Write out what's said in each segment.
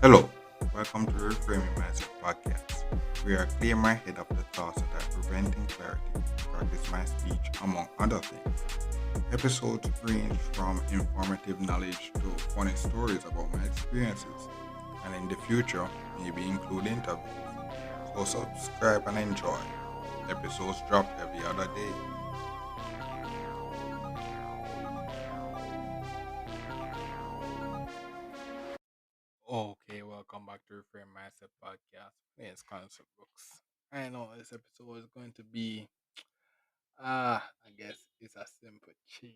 Hello, welcome to the Reframing Mindset podcast. We are clear my head of the thoughts that are preventing clarity, practice my speech, among other things. Episodes range from informative knowledge to funny stories about my experiences, and in the future, maybe include interviews. So subscribe and enjoy. Episodes drop every other day. Okay, welcome back to Reframe Mindset podcast. It's Concept Books. I know this episode is going to be I guess it's a simple change.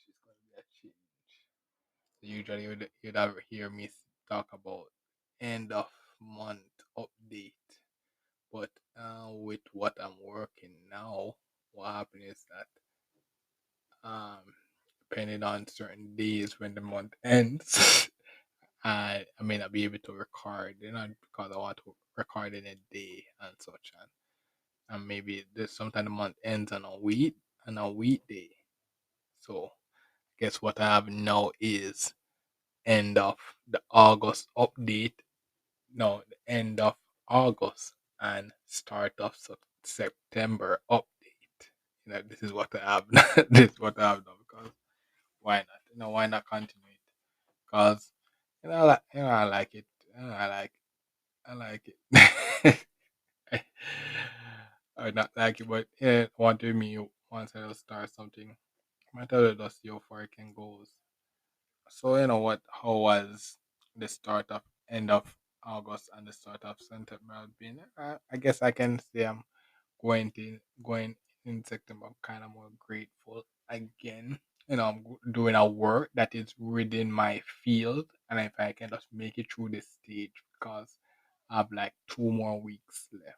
It's going to be a change. Usually, you'd ever hear me talk about end of month update, but with what I'm working now, what happened is that depending on certain days when the month ends, I may not be able to record, because I want to record in a day and such, and maybe there's sometime the month ends on a weekday. So guess what I have now is end of the August update. No, the end of August and start of September update. This is what I have. This is what I have done, because why not? Why not continue it? Because I like it. I like it. I not like it, but wanted me once I'll start something. I tell you just see how far it can go. So what? How was the start of end of August and the start of September has been? I guess I can say I'm going in September. I'm kind of more grateful again. I'm doing a work that is within my field, and if I can just make it through this stage, because I have like 2 more weeks left.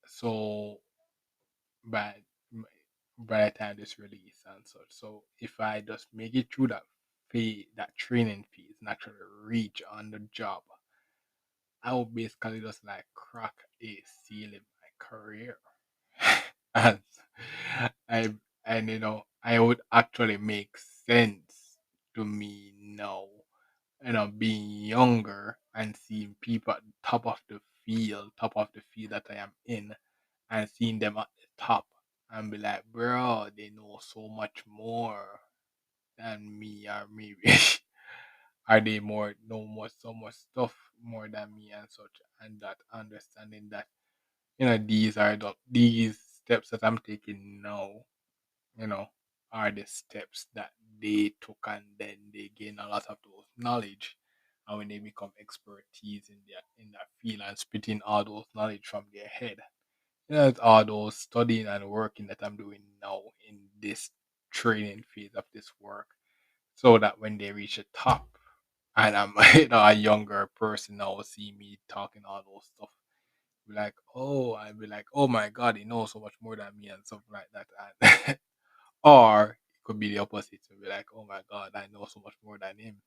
So by by the time this release and such. So if I just make it through that phase, that training phase, and actually reach on the job, I will basically just like crack a seal in my career. and I I would actually make sense to me now. Being younger and seeing people at the top of the field that I am in, and seeing them at the top and be like, bro, they know so much more than me, or maybe are they more know more so much stuff more than me and such, and that understanding that these steps that I'm taking now, you know, are the steps that they took, and then they gain a lot of those knowledge. And when they become expertise in that field and spitting all those knowledge from their head, it's all those studying and working that I'm doing now in this training phase of this work, so that when they reach the top, and I'm a younger person now, see me talking all those stuff, be like, oh, I'd be like, oh my god, he knows so much more than me and stuff like that. And or it could be the opposite, to be like, oh my god, I know so much more than him.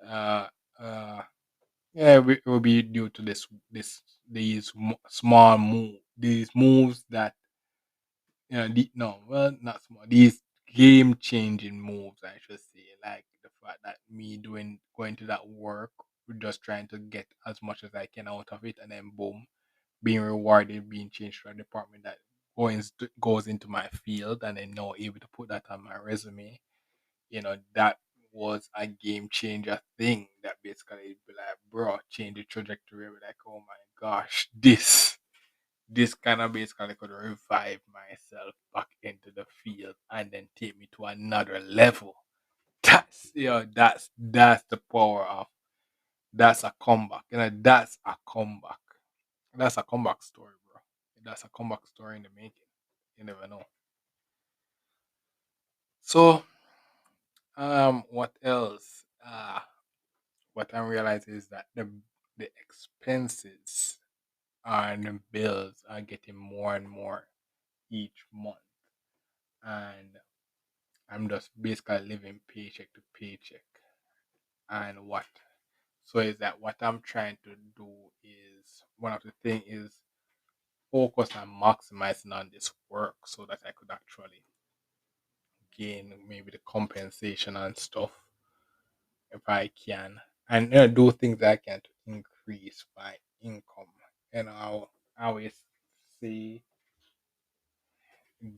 uh, uh, yeah, it will be due to small these moves that no, well, not small, these game changing moves, I should say, like the fact that me doing going to that work, just trying to get as much as I can out of it, and then boom, being rewarded, being changed to a department that goes into my field, and then now able to put that on my resume. That was a game changer thing that basically be like, bro, change the trajectory. Be like, oh my gosh, this kind of basically could revive myself back into the field and then take me to another level. That's the power of that's a comeback. That's a comeback. That's a comeback story, bro. That's a comeback story in the making. You never know. So, what else? What I realize is that the expenses and the bills are getting more and more each month, and I'm just basically living paycheck to paycheck. And what? So is that what I'm trying to do is one of the thing is focus on maximizing on this work so that I could actually gain maybe the compensation and stuff if I can, and do things that I can to increase my income. And I always say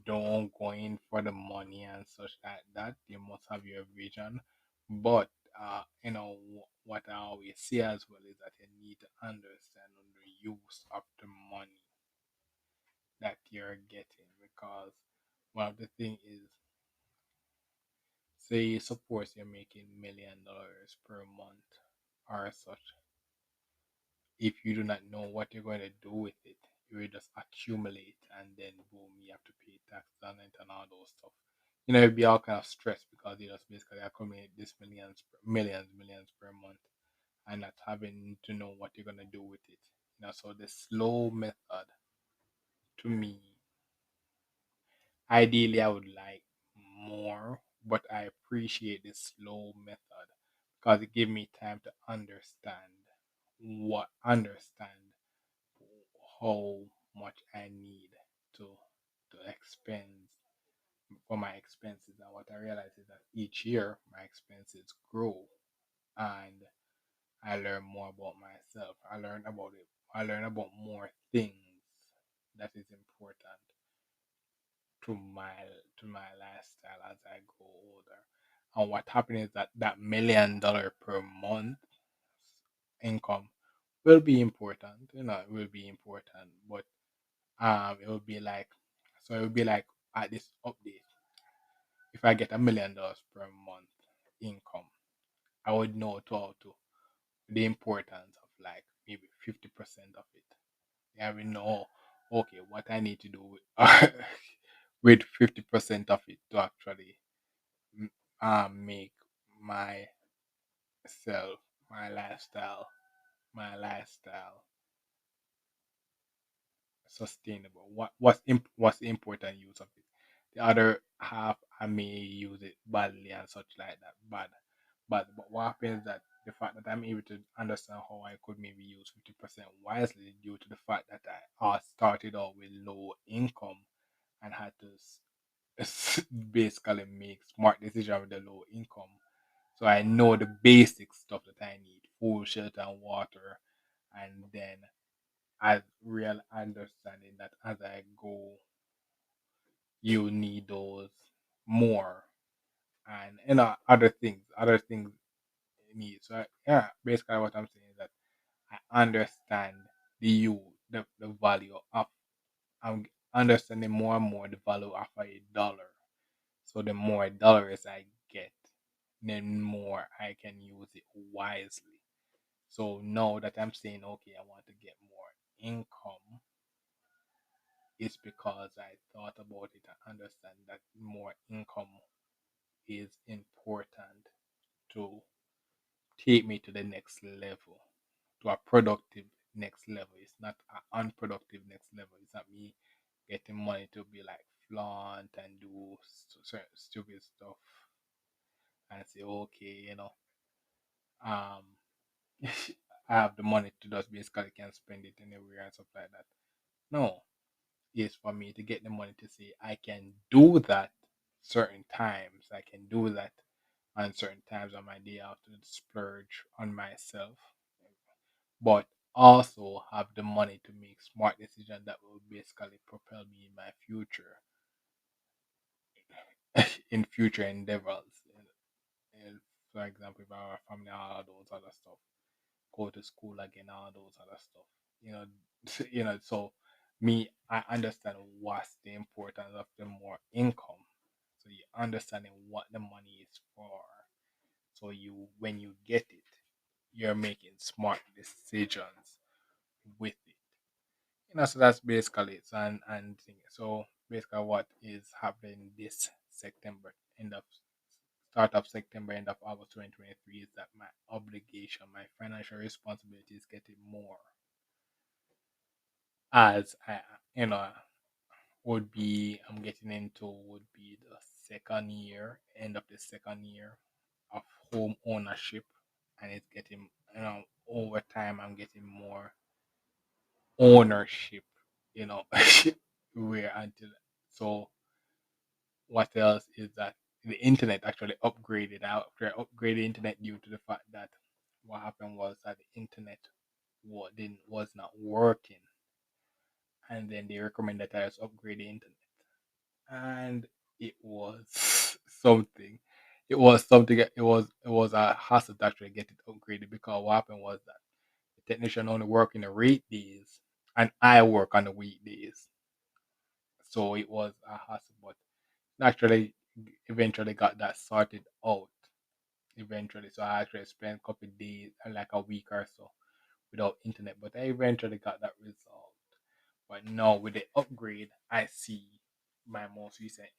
don't go in for the money and such like that. You must have your vision, but what I always say as well is that you need to understand the use of the money that you're getting, because one of the thing is, say suppose you're making $1 million per month or such. If you do not know what you're going to do with it, you will just accumulate, and then boom, you have to pay tax on it and all those stuff. It'd be all kind of stress because you just basically accumulate this millions per month, and not having to know what you're gonna do with it. So the slow method, to me, ideally I would like more, but I appreciate the slow method because it gives me time to understand how much I need to expend for my expenses. And what I realize is that each year my expenses grow, and I learn more about myself. I learn about more things that is important to my lifestyle as I grow older. And what happens is that that $1 million per month income will be important. It will be important, but it will be like, so it will be like at this update, if I get $1 million per month income, I would know to the importance of like maybe 50% of it. I will know, okay, what I need to do with, with 50% of it to actually mm, make myself, my lifestyle, my lifestyle sustainable. What's the important use of it? The other half I may use it badly and such like that. But what happens is that the fact that I'm able to understand how I could maybe use 50% wisely, due to the fact that I started out with low income and had to basically make smart decisions with the low income. So I know the basic stuff that I need: food, shelter, and water. And then I real understanding that as I go, you need those more, and other things you need. So yeah, basically what I'm saying is that I understand the value of, I'm understanding more and more the value of $1. So the more dollars I get, then more I can use it wisely. So now that I'm saying, okay, I want to get more income, it's because I thought about it and understand that more income is important to take me to the next level, to a productive next level. It's not an unproductive next level. It's not me getting money to be like flaunt and do certain stupid stuff and say, okay, um, I have the money to just basically can spend it anywhere and stuff like that. No, is for me to get the money to say I can do that certain times. I can do that on certain times on my day out to splurge on myself, but also have the money to make smart decisions that will basically propel me in my future, in future endeavors. And for example, if I have a family, all those other stuff, go to school again, all those other stuff. You know, So me, I understand what's the importance of the more income. So you understanding what the money is for. So when you get it, you're making smart decisions with it. So that's basically it. So basically, what is happening this September, start of September, end of August 2023, is that my obligation, my financial responsibility is getting more, as you know, I'm getting into would be the second year, end of the second year of home ownership, and over time I'm getting more ownership, you know, where until so what else is that the internet actually upgraded out after upgraded the internet due to the fact that what happened was that the internet was not working, and then they recommended that I just upgrade the internet, and it was something. It was a hassle to actually get it upgraded because what happened was that the technician only work in the weekdays, and I work on the weekdays, so it was a hassle. But actually, eventually got that sorted out. Eventually, so I actually spent a couple of days, like a week or so, without internet, but I eventually got that resolved. But now with the upgrade, I see my most recent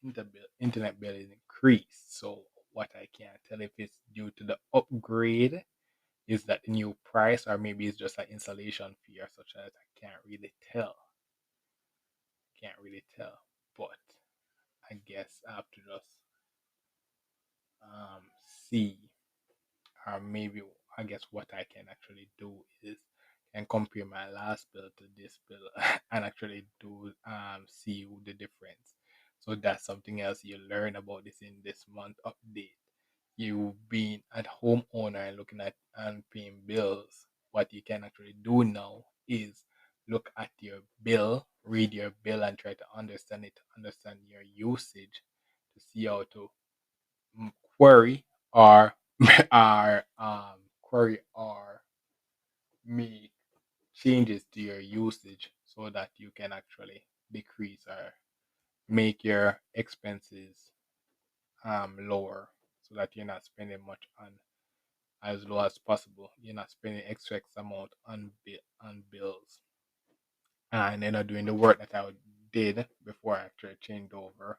internet bill is increased. So what I can't tell if it's due to the upgrade, is that the new price, or maybe it's just an installation fee or such as I can't really tell. Can't really tell. But I guess I have to just see, or maybe I guess what I can actually do is can compare my last bill to this bill and actually do see the difference. So that's something else you learn about this in this month update. You being at homeowner and looking at and paying bills, what you can actually do now is look at your bill, read your bill, and try to understand it, understand your usage to see how to query or query or make changes to your usage so that you can actually decrease or make your expenses lower so that you're not spending much on as low as possible. You're not spending extra X amount on bills, and you're not doing the work that I did before I actually changed over.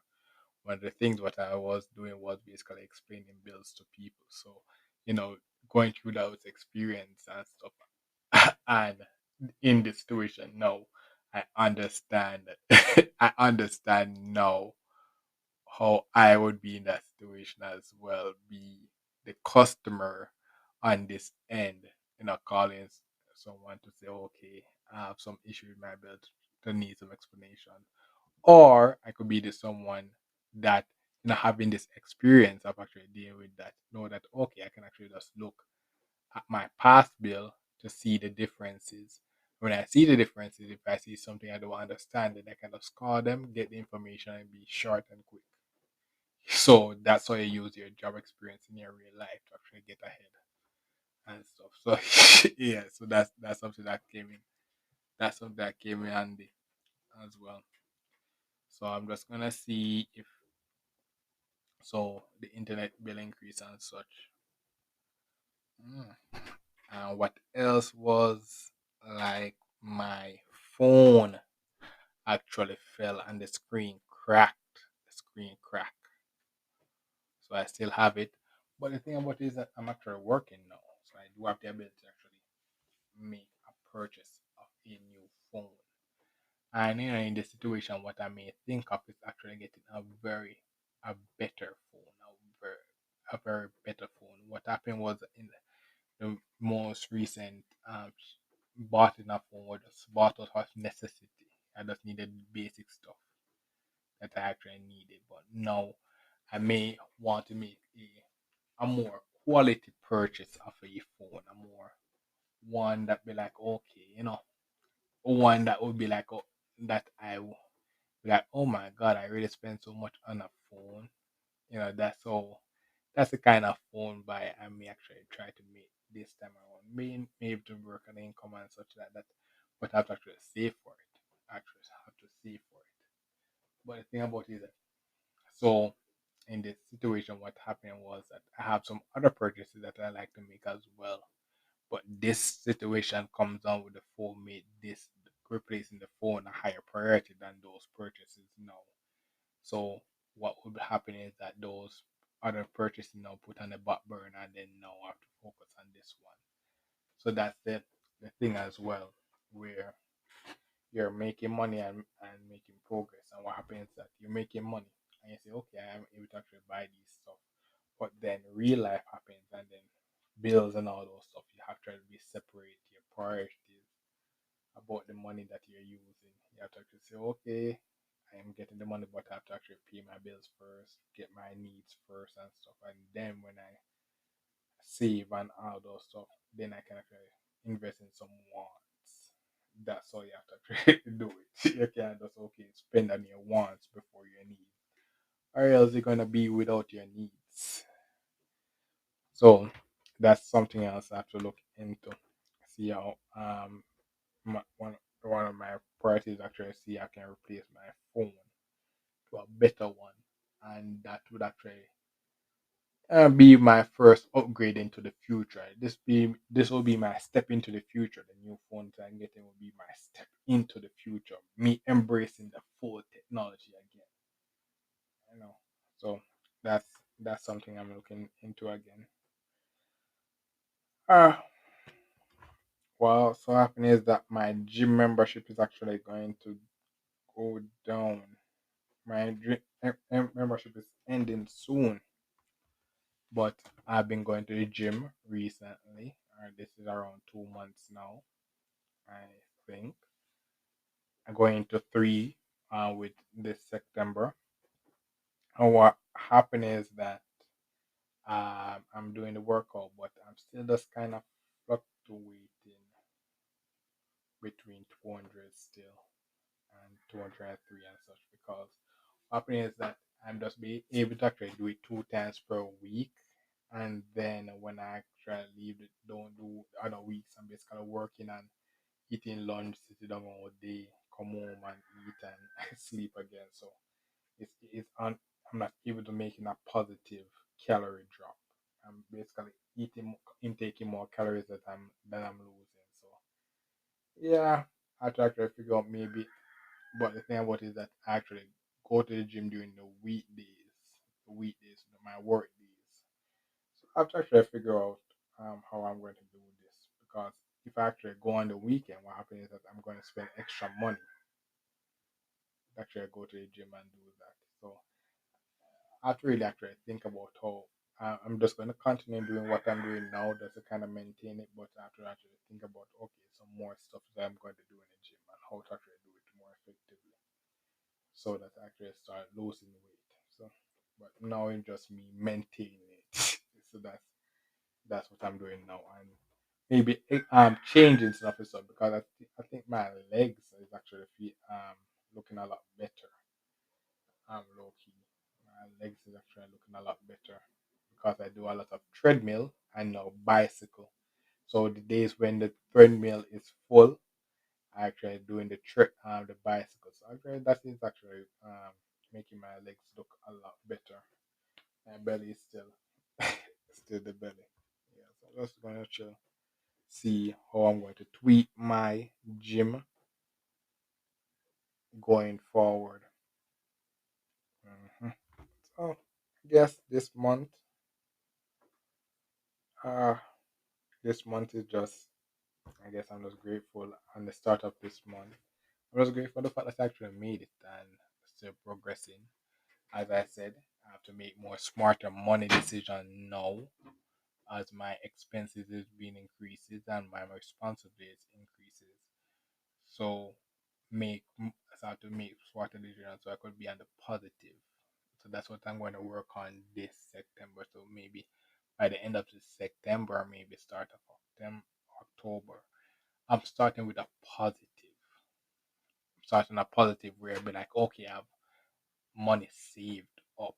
One of the things what I was doing was basically explaining bills to people. So, going through those experience and stuff. And in this situation now, I understand I understand now how I would be in that situation as well, be the customer on this end, calling someone to say, okay, I have some issue with my bill to need some explanation. Or I could be the someone that having this experience of actually dealing with that, know that okay, I can actually just look at my past bill to see the differences. When I see the differences, if I see something I don't understand, then I can just call them, get the information, and be short and quick. So that's how you use your job experience in your real life to actually get ahead and stuff. So yeah, so that's something that came in. That's something that came in handy as well. So I'm just gonna see if the internet bill increase and such. Mm. And what else was like my phone actually fell and the screen cracked. The screen cracked. So I still have it. But the thing about it is that I'm actually working now. So I do have the ability to actually make a purchase of a new phone. And in this situation, what I may think of is actually getting a better phone, a very better phone. What happened was in the most recent bought in a phone was just bought out of necessity. I just needed basic stuff that I actually needed. But now I may want to make a more quality purchase of a phone, a more one that be like okay, one that would be like that I will be like, oh my god, I really spent so much on a phone. That's the kind of phone buy I may actually try to make this time around. Maybe to work on income and such like that, but I have to actually save for it. Actually, have to save for it. But the thing about it is that so in this situation, what happened was that I have some other purchases that I like to make as well. But this situation comes down with the phone made this replacing the phone a higher priority than those purchases now. So what would happen is that those other purchases now put on the back burner and then now I have to focus on this one. So that's the thing as well, where you're making money and making progress. And what happens is that you're making money and you say, okay, I am able to actually buy these stuff. But then real life happens and then bills and all those stuff. You have to be separate your priorities about the money that you're using. You have to actually say, okay, I am getting the money, but I have to actually pay my bills first, get my needs first and stuff. And then when I save and all those stuff, then I can actually invest in some wants. That's how you have to actually do it. You can't just okay spend on your wants before your needs, or else you're gonna be without your needs. So that's something else I have to look into. See how one of my priorities actually see I can replace my phone to a better one, and that would actually be my first upgrade into the future. This will be my step into the future. The new phones I'm getting will be my step into the future. Me embracing the full technology again. You know. So that's that's something I'm looking into again. Uh well, so happening is that my gym membership is actually going to go down. My membership is ending soon, but I've been going to the gym recently. This is around 2 months now, I think. I'm going into three with this September. And what happened is that I'm doing the workout, but I'm still just kind of fluctuating between 200 still and 203 and such because what happening is that I'm just be able to actually do it 2 times per week. And then when I actually leave it, don't do the other weeks, I'm basically working and eating lunch, sitting down all day, come home and eat and sleep again. So I'm not able to making a positive calorie drop. I'm basically intaking more calories that I'm losing. So yeah, I try to figure out maybe, but the thing about it is that I actually go to the gym during the weekdays, my work days. So I have to actually figure out how I'm going to do this because if I actually go on the weekend, what happens is that I'm going to spend extra money to actually go to the gym and do that. So I have to really actually think about how I'm just going to continue doing what I'm doing now just to kind of maintain it, but I have to actually think about okay, some more stuff that I'm going to do in the gym and how to actually do it more effectively so that I actually start losing weight. So, but now it's just me maintaining it. So that's what I'm doing now, and maybe I'm changing stuff as well because I think my legs is actually looking a lot better. I'm low key. My legs is actually looking a lot better because I do a lot of treadmill and now bicycle. So the days when the treadmill is full, I actually doing the bicycle. So actually that is actually making my legs look a lot better. My belly is still still the belly. Yeah, so I'm just gonna chill, see how I'm going to tweak my gym going forward. Mhm. So I guess uh this month is just I guess I'm just grateful on the start of this month. I'm just grateful for the fact that I actually made it and still progressing. As I said, I have to make more smarter money decision now as my expenses is being increases and my responsibilities increases. So so I have to make smarter decisions so I could be on the positive. So that's what I'm going to work on this September. So maybe by the end of this September, maybe start of October, I'm starting with a positive. Starting a positive where I'll be like, okay, I have money saved up.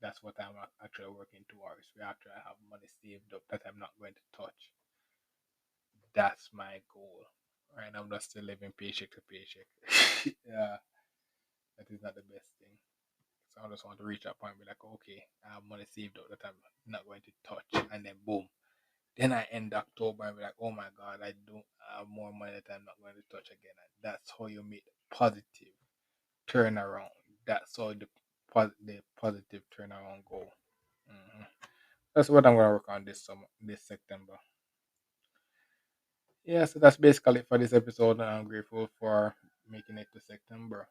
That's what I'm actually working towards. We actually have money saved up that I'm not going to touch. That's my goal. Right now, I'm just still living paycheck to paycheck. Yeah, that is not the best thing. So I just want to reach that point and be like, okay, I have money saved up that I'm not going to touch. And then boom. Then I end October and be like, oh my God, I don't have more money that I'm not going to touch again. And that's how you make the positive turnaround. That's how the positive turnaround go. Mhm. That's what I'm gonna work on this September. Yeah, so that's basically it for this episode. And I'm grateful for making it to September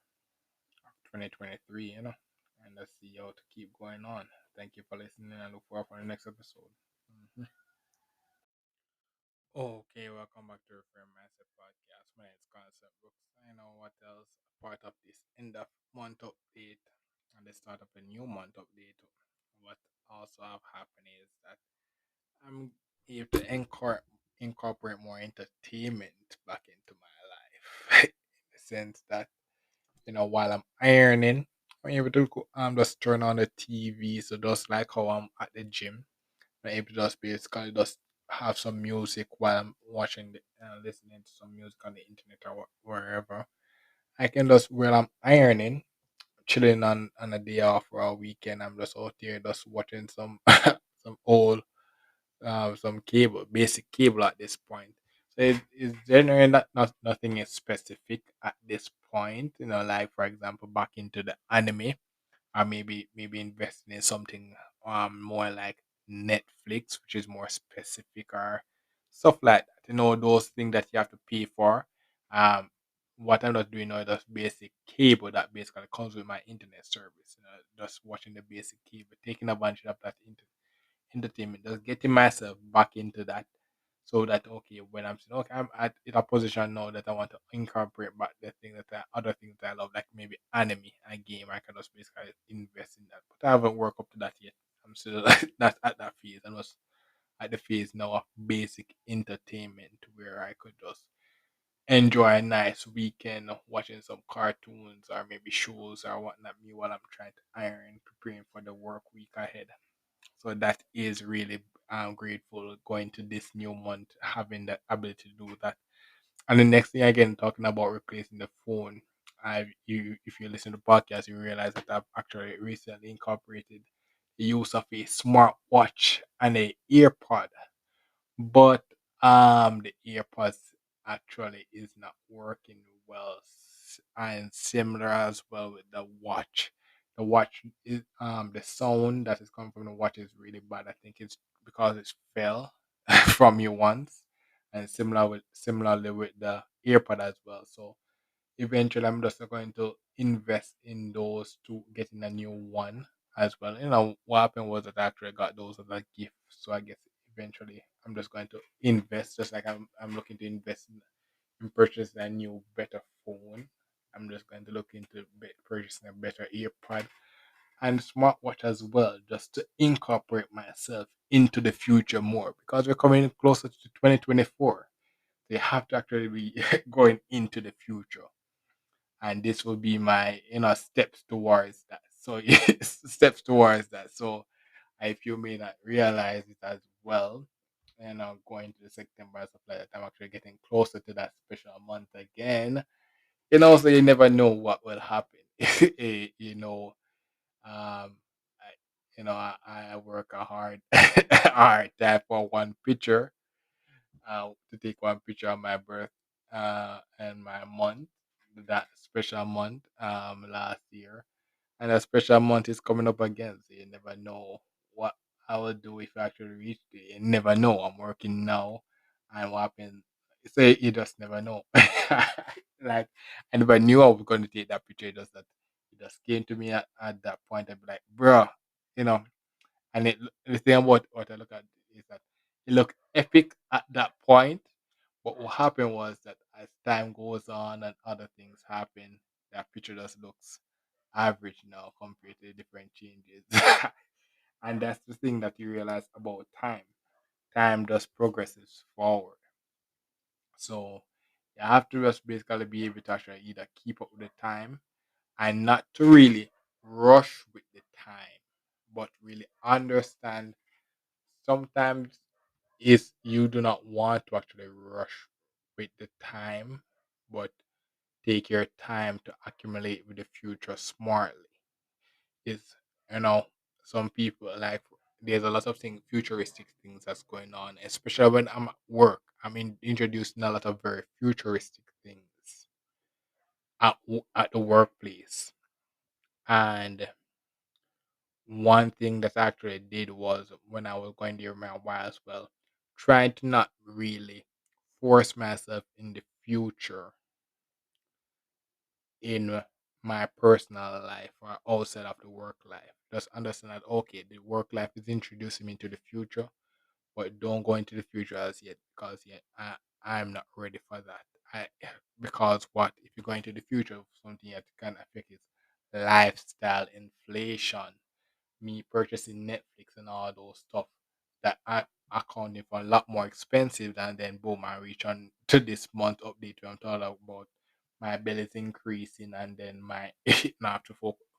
2023. And let's see how to keep going on. Thank you for listening, and look forward for the next episode. Mhm. welcome back to Reframe Mindset Podcast. My name is Concept Books. I know what else part of this end of month update and the start of a new month update. What also have happened is that I'm able to incorporate more entertainment back into my life. In the sense that, while I'm ironing, I'm able to just turn on the TV. So just like how I'm at the gym, I'm able to just basically just have some music while I'm watching, listening to some music on the internet or wherever. I can just, while I'm ironing, chilling on a day off or a weekend, I'm just out there just watching some some old, some cable, basic cable at this point. So it's generally nothing is specific at this point. Like for example, back into the anime, or maybe investing in something more like Netflix, which is more specific, or stuff like that. Those things that you have to pay for. Um, what I'm not doing now is just basic cable that basically comes with my internet service. Just watching the basic cable, taking advantage of that entertainment, just getting myself back into that, so that okay, when I'm saying okay, I'm at in a position now that I want to incorporate back the thing that other things that I love, like maybe anime and game, I can just basically invest in that. But I haven't worked up to that yet. I'm still not at that phase. I was at the phase now of basic entertainment where I could just enjoy a nice weekend watching some cartoons or maybe shows or whatnot me while I'm trying to iron, preparing for the work week ahead. So that is really, I'm grateful going to this new month, having the ability to do that. And the next thing again, talking about replacing the phone. If you listen to podcasts, you realize that I've actually recently incorporated the use of a smartwatch and a earpod, but the earpods actually is not working well, and similar as well with the watch. The watch is, the sound that is coming from the watch is really bad. I think it's because it fell from you once, and similarly with the earpod as well. So eventually I'm just going to invest in those to getting a new one as well. What happened was that I actually got those as a gift. So I guess eventually I'm just going to invest, just like I'm looking to invest in purchasing a new better phone. I'm just going to look into purchasing a better earpod and smartwatch as well, just to incorporate myself into the future more, because we're coming closer to 2024. They have to actually be going into the future, and this will be my steps towards that. So yes, steps towards that. So if you may not realize it as well, going to the September and stuff like that, I'm actually getting closer to that special month again. So you never know what will happen. Um I, I work a hard hard time for one picture, to take one picture of my birth, and my month, that special month, last year. And a special month is coming up again, so you never know what I will do if I actually reach it. You never know. I'm working now, and what happens? So you just never know. Like, I never knew I was going to take that picture. Just that it just came to me at that point. I'd be like, bro, you know. And the thing about what I look at is that it looked epic at that point. But what happened was that as time goes on and other things happen, that picture just looks average now compared to the different changes. And that's the thing that you realize about time. Time just progresses forward. So you have to just basically be able to actually either keep up with the time and not to really rush with the time, but really understand sometimes is you do not want to actually rush with the time, but take your time to accumulate with the future smartly. Is you know some people like, there's a lot of things, futuristic things that's going on, especially when I'm at work. I'm introducing a lot of very futuristic things at the workplace. And one thing that I actually did was, when I was going there my while as well, trying to not really force myself in the future in my personal life or outside of the work life. Just understand that okay, the work life is introducing me to the future, but don't go into the future as yet, because yet I'm not ready for that. I because what if you go into the future, something that can affect is lifestyle inflation. Me purchasing Netflix and all those stuff that I accounting for a lot more expensive than then boom I reach on to this month update where I'm talking about my bills increasing and then my now have to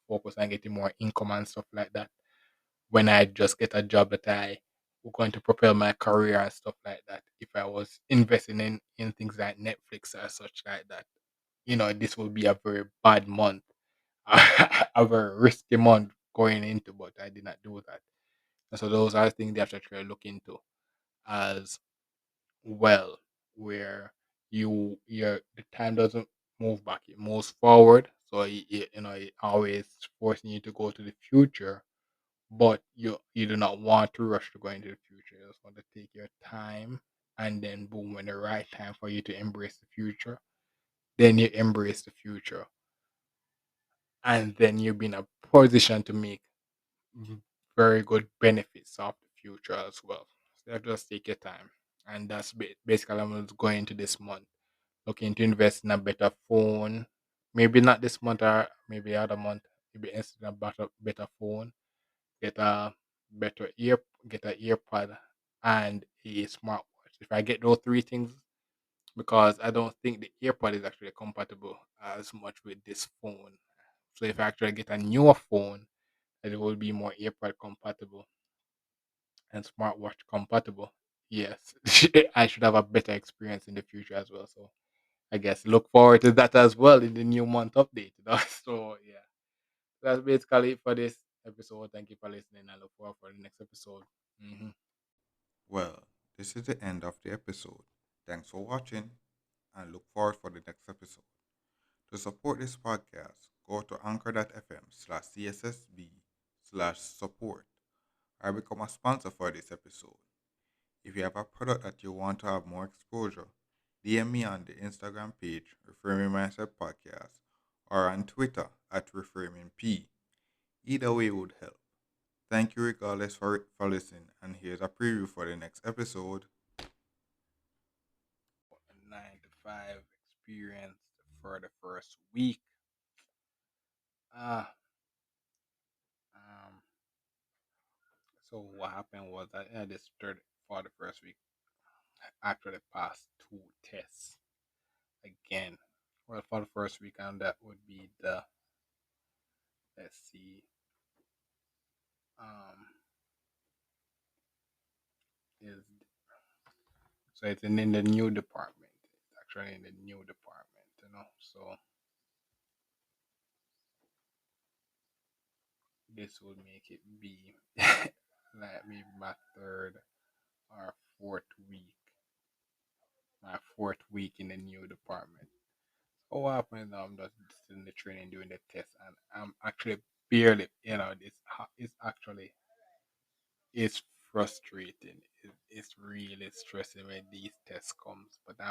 focus on getting more income and stuff like that when I just get a job that I were going to propel my career and stuff like that. If I was investing in things like Netflix or such like that, this will be a very bad month, a very risky month going into, but I did not do that. And so those are things they have to try to look into as well, where the time doesn't move back, it moves forward. So it always forcing you to go to the future, but you do not want to rush to go into the future. You just want to take your time, and then boom, when the right time for you to embrace the future, then you embrace the future, and then you'll be in a position to make very good benefits of the future as well. So just take your time, and that's basically I'm going into this month, looking to invest in a better phone. Maybe not this month, or maybe other month. Maybe invest in a better phone, get a better get an earpod and a smartwatch. If I get those three things, because I don't think the earpod is actually compatible as much with this phone. So if I actually get a newer phone, that it will be more earpod compatible and smartwatch compatible. Yes, I should have a better experience in the future as well. So I guess look forward to that as well in the new month update. So yeah, that's basically it for this episode. Thank you for listening. I look forward for the next episode. Well, this is the end of the episode. Thanks for watching and look forward for the next episode. To support this podcast, go to anchor.fm/cssb/support or become a sponsor for this episode. If you have a product that you want to have more exposure, DM me on the Instagram page, Reframing Mindset Podcast, or on Twitter at ReframingP. Either way would help. Thank you regardless for listening, and here's a preview for the next episode. 9 to 5 experience for the first week. Ah, um, so what happened was I had this third for the first week after the past two tests again. Well, for the first week, and that would be the let's see, um, is so it's in the new department. It's actually in the new department. So this would make it be like maybe my third or week, my fourth week in the new department. So what happens now? I'm just in the training doing the test, and I'm actually barely, it's actually it's frustrating. It's really stressing when these tests comes, but I'm